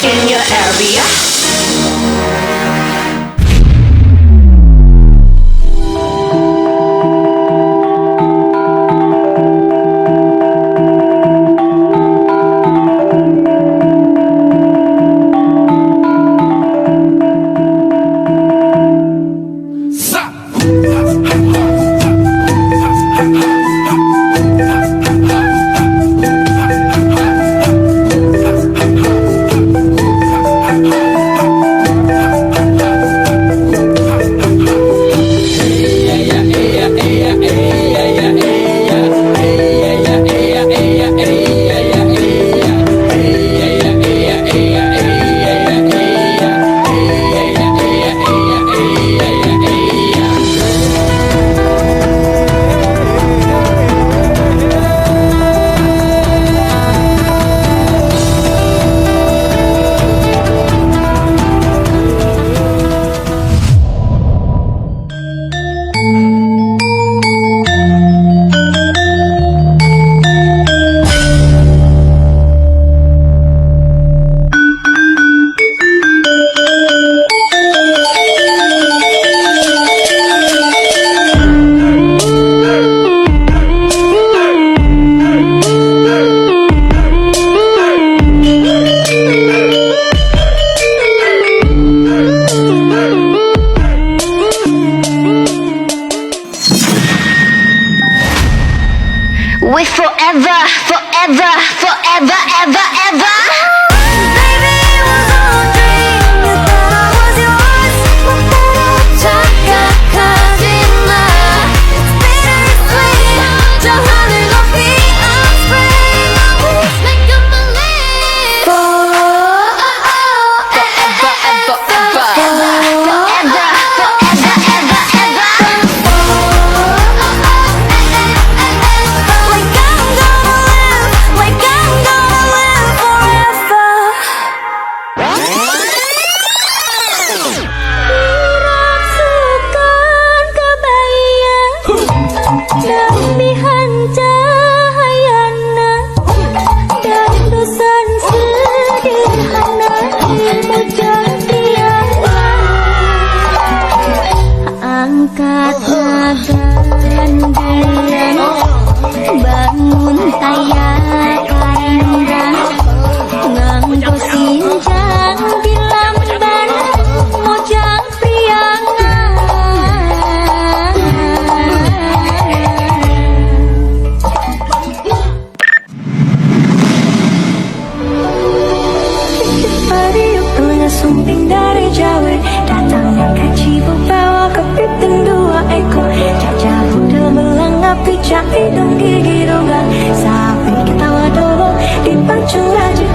in your area. We forever, forever, forever, ever, ever. Baby, it was all a dream. You thought I was yours. 착각하지마. It's bittersweet. 저 하늘 높이 I'm spraying my wings like I'm a leaf. Forever, ever, ever, forever, forever, ever, ever. Lebihan cahayana dan dosan sederhana mujang tiada. Angkat gandengan bangun tayakan nganggo sinjang di lamban mojang priangan. Sumping dari Jawa datangnya kaji membawa kepiting dua ekor cacah budal melengkapi hidung gigi rongga sapi ketawa doang dipancung raja